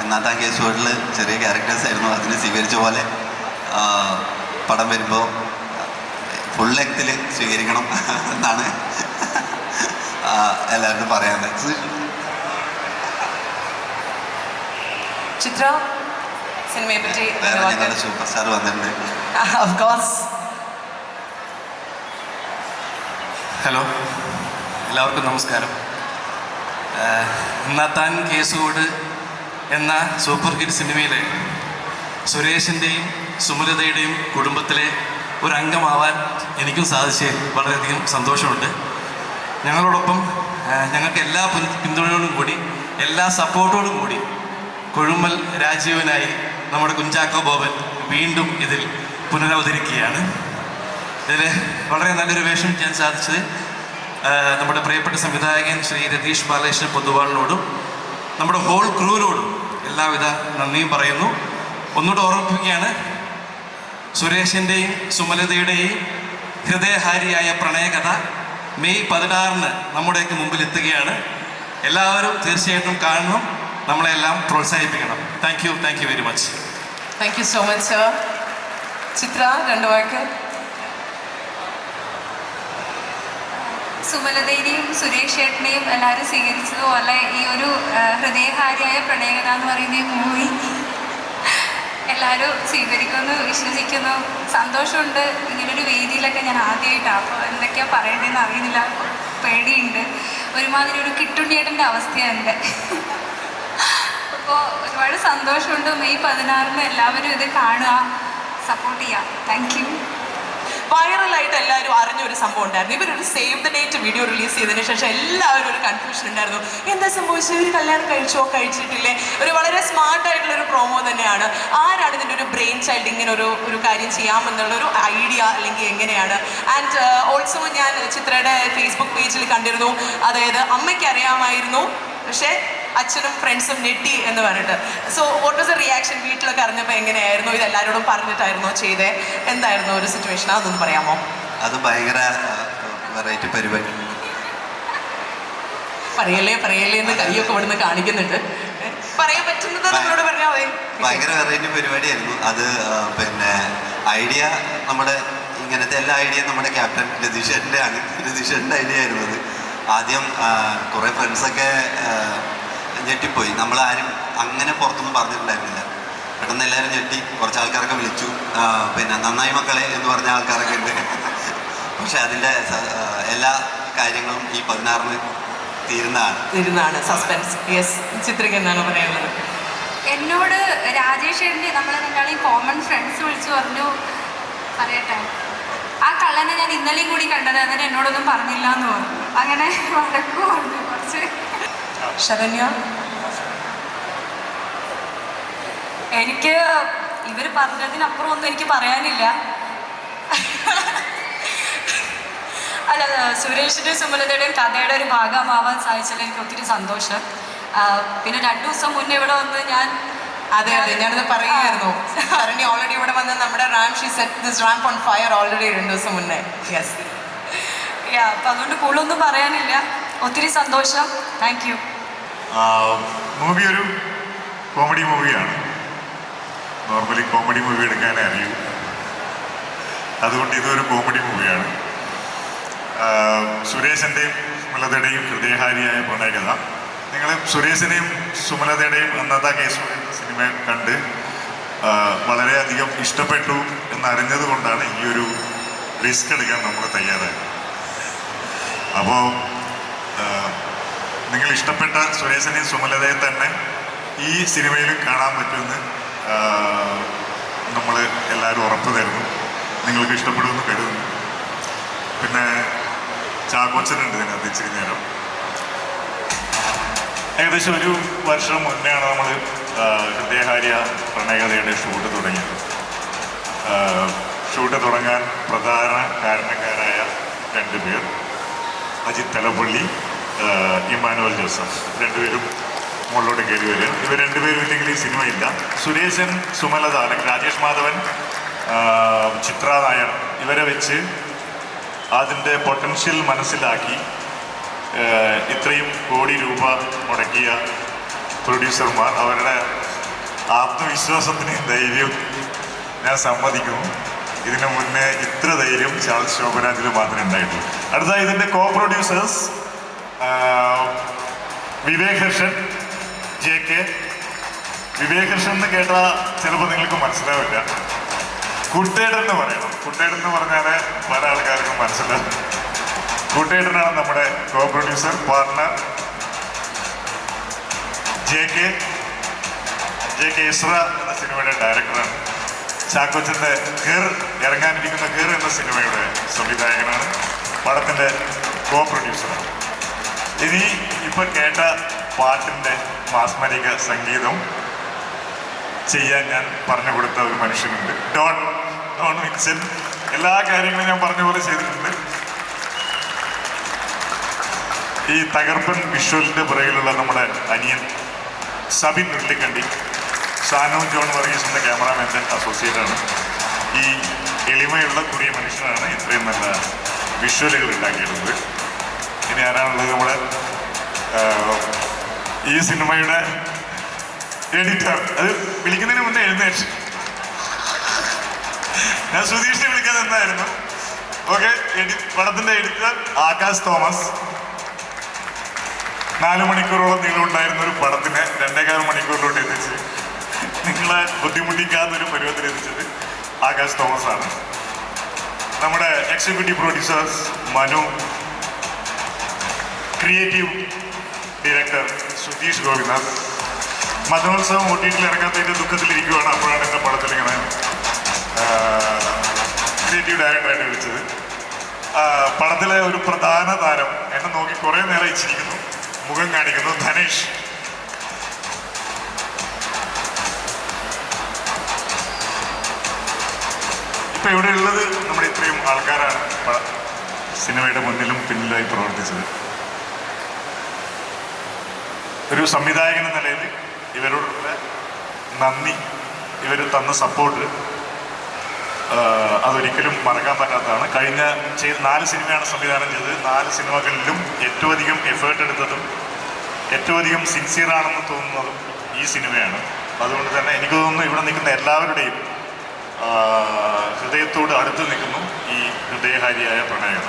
എന്നാത്താൻ കേസുകളിൽ ചെറിയ ക്യാരക്ടേഴ്സ് ആയിരുന്നു. അതിന് സ്വീകരിച്ച പോലെ പടം വരുമ്പോൾ ഫുൾ ലെങ്ത്തിൽ സ്വീകരിക്കണം എന്നാണ് എല്ലാവരും പറയാനുള്ളത്. ചിത്ര സിനിമയെ പറ്റി ഞങ്ങളുടെ സൂപ്പർ സ്റ്റാർ വന്നിട്ടുണ്ട്. Of course. ഹലോ, എല്ലാവർക്കും നമസ്കാരം. എന്നാത്താൻ കേസുകോട് എന്ന സൂപ്പർ ഹിറ്റ് സിനിമയിലെ സുരേഷിൻ്റെയും സുമലതയുടെയും കുടുംബത്തിലെ ഒരംഗമാവാൻ എനിക്കും സാധിച്ചതിൽ വളരെയധികം സന്തോഷമുണ്ട്. ഞങ്ങളോടൊപ്പം ഞങ്ങൾക്ക് എല്ലാ പിന്തുണയോടും കൂടി എല്ലാ സപ്പോർട്ടോടും കൂടി കൊഴുമ്മൽ രാജീവനായി നമ്മുടെ കുഞ്ചാക്കോ ബോബൻ വീണ്ടും ഇതിൽ പുനരവതരിക്കുകയാണ്. ഇതിൽ വളരെ നല്ലൊരു വേഷം ചെയ്യാൻ സാധിച്ചത് നമ്മുടെ പ്രിയപ്പെട്ട സംവിധായകൻ ശ്രീ രതീഷ് ബാലകൃഷ്ണൻ പൊതുവാളിനോടും നമ്മുടെ ഹോൾ ക്രൂവിനോടും എല്ലാവിധ നന്ദിയും പറയുന്നു. ഒന്നുകൂടെ ഓർമ്മിപ്പിക്കുകയാണ്, സുരേഷിൻ്റെയും സുമലതയുടെയും ഹൃദയഹാരിയായ പ്രണയകഥ മെയ് 16 നമ്മുടെയൊക്കെ മുമ്പിൽ എത്തുകയാണ്. എല്ലാവരും തീർച്ചയായിട്ടും കാണണം, നമ്മളെല്ലാം പ്രോത്സാഹിപ്പിക്കണം. Thank you very much. Thank you so much sir. Chithra, 2 വാക്ക്. സുമലതയുടെയും സുരേഷ് ചേട്ടനെയും എല്ലാവരും സ്വീകരിച്ചതുപോലെ ഈ ഒരു ഹൃദയഹാരിയായ പ്രണയകഥ എന്ന് പറയുന്ന ഈ മൂവി എല്ലാവരും സ്വീകരിക്കുമെന്ന് വിശ്വസിക്കുന്നു. സന്തോഷമുണ്ട്. ഇങ്ങനൊരു വേദിയിലൊക്കെ ഞാൻ ആദ്യമായിട്ടാണ്, അപ്പോൾ എന്തൊക്കെയാണ് പറയേണ്ടതെന്ന് അറിയുന്നില്ല, പേടിയുണ്ട്. ഒരുമാതിരി ഒരു കിട്ടുണ്ണിയേട്ടൻ്റെ അവസ്ഥയാണ് എൻ്റെ. അപ്പോൾ ഒരുപാട് സന്തോഷമുണ്ട്. മെയ് 16 എല്ലാവരും ഇത് കാണുക, സപ്പോർട്ട് ചെയ്യുക. Thank you. വൈറലായിട്ട് എല്ലാവരും അറിഞ്ഞൊരു സംഭവം ഉണ്ടായിരുന്നു. ഇവരൊരു save the date video release ചെയ്തതിന് ശേഷം എല്ലാവരും ഒരു കൺഫ്യൂഷൻ ഉണ്ടായിരുന്നു. എന്താ സംഭവിച്ചത്, ഇവർ കല്യാണം കഴിച്ചിട്ടില്ലേ? ഒരു വളരെ സ്മാർട്ടായിട്ടുള്ളൊരു പ്രോമോ തന്നെയാണ്. ആരാണ് ഇതിൻ്റെ ഒരു ബ്രെയിൻ ചൈൽഡ്, ഇങ്ങനെ ഒരു കാര്യം ചെയ്യാമെന്നുള്ളൊരു ഐഡിയ, അല്ലെങ്കിൽ എങ്ങനെയാണ്? ആൻഡ് ഓൾസോ ഞാൻ ചിത്രയുടെ ഫേസ്ബുക്ക് പേജിൽ കണ്ടിരുന്നു, അതായത് അമ്മയ്ക്ക് അറിയാമായിരുന്നു, പക്ഷേ അച്ഛനും ഫ്രണ്ട്സും നെട്ടി എന്ന് പറഞ്ഞിട്ട്. So what was A reaction? വീട്ടിലൊക്കെ അറിഞ്ഞപ്പോൾ എങ്ങനെയായിരുന്നു? ഇത് എല്ലാവരോടും പറഞ്ഞിട്ടായിരുന്നോ ചെയ്തേ? എന്തായിരുന്നു ഒരു സിറ്റുവേഷൻ, അതൊന്നും പറയാമോ? അത് ഭയങ്കര വെറൈറ്റി പരിപാടി. പറയല്ലേ എന്ന് കൈയൊക്കെ ഇവിടുന്ന് കാണിക്കുന്നുണ്ട്. പറയാൻ പറ്റുന്നത് നമ്മളോട് പറഞ്ഞാൽ മതി. ഭയങ്കര വെറൈറ്റി പരിപാടിയായിരുന്നു അത്. പിന്നെ ഐഡിയ നമ്മുടെ ഇങ്ങനത്തെ എല്ലാ ഐഡിയയും നമ്മുടെ ക്യാപ്റ്റൻ രതീഷേട്ടൻ്റെ ഐഡിയ ആയിരുന്നു അത്. ആദ്യം കുറേ ഫ്രണ്ട്സൊക്കെ ഞെട്ടിപ്പോയി. നമ്മളാരും അങ്ങനെ പുറത്തൊന്നും പറഞ്ഞിട്ടുണ്ടായിരുന്നില്ല. പെട്ടെന്ന് എല്ലാവരും ഞെട്ടി. കുറച്ച് ആൾക്കാരൊക്കെ വിളിച്ചു, പിന്നെ നന്നായി മക്കളെ എന്ന് പറഞ്ഞ ആൾക്കാരൊക്കെ ഉണ്ട്. പക്ഷെ അതിൻ്റെ എല്ലാ കാര്യങ്ങളും ഈ 16 തീരുന്നതാണ്. സസ്പെൻസ്. യെസ്, ചിത്രയ്ക്ക് എന്താണ് പറയാനുള്ളത്? എന്നോട് രാജേഷ് ചേട്ടൻ്റെ നമ്മളെ രണ്ടാളെയും കോമൺ ഫ്രണ്ട്സ് വിളിച്ചു പറഞ്ഞു, പറയട്ടെ, ആ കള്ളനെ ഞാൻ ഇന്നലെയും കൂടി കണ്ടത്, അതിന് എന്നോടൊന്നും പറഞ്ഞില്ല എന്ന് പറഞ്ഞു. അങ്ങനെ വഴക്കു പറഞ്ഞു കുറച്ച്. ശരണ്യ, എനിക്ക് ഇവർ പറഞ്ഞതിനപ്പുറം ഒന്നും എനിക്ക് പറയാനില്ല. അല്ല, സുരേഷിൻ്റെയും സുമലതയുടെയും കഥയുടെ ഒരു ഭാഗമാവാൻ സാധിച്ചതിൽ എനിക്ക് ഒത്തിരി സന്തോഷം. പിന്നെ 2 ദിവസം മുന്നേ ഇവിടെ വന്ന് അതെ ഞാനത് പറയുമായിരുന്നു. ശരണ്യ ഓൾറെഡി ഇവിടെ വന്ന് നമ്മുടെ റാംപ് ഓൺ ഫയർ ഓൾറെഡി 2 ദിവസം മുന്നേ. യെസ്, അപ്പം അതുകൊണ്ട് കൂടുതലൊന്നും പറയാനില്ല. ഒത്തിരി സന്തോഷം. Thank you. മൂവി ഒരു കോമഡി മൂവിയാണ്. നോർമലി കോമഡി മൂവി എടുക്കാനേ അറിയൂ, അതുകൊണ്ട് ഇതൊരു കോമഡി മൂവിയാണ്. സുരേഷിൻ്റെയും സുമലതയുടെയും ഹൃദയഹാരിയായ പ്രണയകഥ. നിങ്ങൾ സുരേഷിനെയും സുമലതയുടെയും അന്നത്തെ കേസ് സിനിമ കണ്ട് വളരെയധികം ഇഷ്ടപ്പെട്ടു എന്നറിഞ്ഞത് കൊണ്ടാണ് ഈ ഒരു റിസ്ക് എടുക്കാൻ നമ്മൾ തയ്യാറായത്. അപ്പോൾ നിങ്ങൾ ഇഷ്ടപ്പെട്ട സുരേഷിനെയും സുമലതയെ തന്നെ ഈ സിനിമയിലും കാണാൻ പറ്റുമെന്ന് നമ്മൾ എല്ലാവരും ഉറപ്പ് തരുന്നു. നിങ്ങൾക്ക് ഇഷ്ടപ്പെടുമെന്ന് കരുതുന്നു. പിന്നെ ചാക്കോച്ചനുണ്ട് ഇതിനകത്ത് ഇച്ചിരി നേരം. ഏകദേശം 1 വർഷം മുന്നെയാണ് നമ്മൾ ഹൃദയഹാരിയ പ്രണയകഥയുടെ ഷൂട്ട് തുടങ്ങിയത്. ഷൂട്ട് തുടങ്ങാൻ പ്രധാന കാരണക്കാരായ 2 പേർ, അജിത് തലപ്പള്ളി, ഇമ്മാനുവൽ ജോസഫ്, 2 പേരും മുകളിലോട്ട് കയറി വരികയാണ്. ഇവർ 2 പേരും ഇല്ലെങ്കിൽ ഈ സിനിമയില്ല. സുരേശൻ, സുമലത അല്ലെങ്കിൽ രാജേഷ് മാധവൻ, ചിത്ര നായർ, ഇവരെ വെച്ച് അതിൻ്റെ പൊട്ടൻഷ്യൽ മനസ്സിലാക്കി ഇത്രയും കോടി രൂപ മുടക്കിയ പ്രൊഡ്യൂസർമാർ, അവരുടെ ആത്മവിശ്വാസത്തിനും ധൈര്യവും ഞാൻ സമ്മതിക്കുന്നു. ഇതിനു മുന്നേ ഇത്ര ധൈര്യം ചാൾസ് ശോഭരാജിൽ മാത്രമേ ഉണ്ടായിട്ടുള്ളൂ. അടുത്ത ഇതിൻ്റെ കോ പ്രൊഡ്യൂസേഴ്സ് വിവേക് ഹർഷൻ, JK. വിവേക് ഹർഷൻ എന്ന് കേട്ടാൽ ചിലപ്പോൾ നിങ്ങൾക്ക് മനസ്സിലാവില്ല. കുട്ടേടൻ എന്ന് പറയണം. കുട്ടേടൻ എന്ന് പറഞ്ഞാൽ പല ആൾക്കാർക്കും മനസ്സിലാവും. കുട്ടേടനാണ് നമ്മുടെ co producer. Partner JK Isra എന്ന സിനിമയുടെ ഡയറക്ടറാണ്. ചാക്കോച്ചൻ്റെ ഇറങ്ങാനിരിക്കുന്ന ഗർ എന്ന സിനിമയുടെ സംവിധായകനാണ്. പടത്തിൻ്റെ കോ പ്രൊഡ്യൂസറാണ്. ഇനി ഇപ്പം കേട്ട പാട്ടിൻ്റെ മാസ്മരിക സംഗീതം ചെയ്യാൻ ഞാൻ പറഞ്ഞു കൊടുത്ത ഒരു മനുഷ്യനുണ്ട്, ഡോൺ വിൻസെൻ്റ്. എല്ലാ കാര്യങ്ങളും ഞാൻ പറഞ്ഞ പോലെ ചെയ്തിട്ടുണ്ട്. ഈ തകർപ്പൻ വിഷ്വലിൻ്റെ പുറകിലുള്ള നമ്മുടെ അനിയൻ സബിൻ ഉരുളിക്കണ്ടി, ഷാനു ജോൺ വർഗീസിൻ്റെ ക്യാമറാമാൻ്റെ അസോസിയേറ്റാണ്. ഈ എളിമയുള്ള കുറിയ മനുഷ്യനാണ് ഇത്രയും നല്ല വിഷ്വലുകൾ ഉണ്ടാക്കിയിട്ടുള്ളത്. ഇനി ആരാണുള്ളത്? നമ്മുടെ ഈ സിനിമയുടെ എഡിറ്റർ. അത് വിളിക്കുന്നതിന് മുന്നേ എഴുന്നേറ്റ് ഞാൻ സുധീഷിനെ വിളിക്കാൻ എന്തായിരുന്നു. ഓക്കെ, പടത്തിൻ്റെ എഡിറ്റർ ആകാശ് തോമസ്. 4 മണിക്കൂറോളം നീളമുണ്ടായിരുന്ന ഒരു പടത്തിനെ 2.25 മണിക്കൂറിലോട്ട് എത്തിച്ച് നിങ്ങളെ ബുദ്ധിമുട്ടിക്കാത്തൊരു പരുവത്തിൽ എത്തിച്ചത് ആകാശ് തോമസ് ആണ്. നമ്മുടെ executive producers Manu, creative director Sudheesh Gopinath. മതോത്സവം OTT ഇറങ്ങാത്തതിൻ്റെ ദുഃഖത്തിലിരിക്കുകയാണ്. അപ്പോഴാണ് എൻ്റെ പടത്തിൽ ഇങ്ങനെ ക്രിയേറ്റീവ് ഡയറക്ടറായിട്ട് വിളിച്ചത്. പടത്തിലെ ഒരു പ്രധാന താരം എന്നെ നോക്കി കുറേ നേരം ഇച്ചിരിക്കുന്നു, മുഖം കാണിക്കുന്നു, ധനേഷ്. ഇപ്പം ഇവിടെ ഉള്ളത് നമ്മുടെ ഇത്രയും ആൾക്കാരാണ് സിനിമയുടെ മുന്നിലും പിന്നിലായി പ്രവർത്തിച്ചത്. ഒരു സംവിധായകൻ എന്ന നിലയിൽ ഇവരോടുള്ള നന്ദി, ഇവർ തന്ന സപ്പോർട്ട് അതൊരിക്കലും മറക്കാൻ പറ്റാത്തതാണ്. കഴിഞ്ഞ 4 സിനിമയാണ് സംവിധാനം ചെയ്തത്. 4 സിനിമകളിലും ഏറ്റവും അധികം എഫേർട്ട് എടുത്തതും ഏറ്റവും അധികം സിൻസിയറാണെന്ന് തോന്നുന്നതും ഈ സിനിമയാണ്. അതുകൊണ്ട് തന്നെ എനിക്ക് തോന്നുന്നു ഇവിടെ നിൽക്കുന്ന എല്ലാവരുടെയും ഹൃദയത്തോട് അടുത്ത് നിൽക്കുന്നു ഈ ഹൃദയഹാരിയായ പ്രണയകഥ.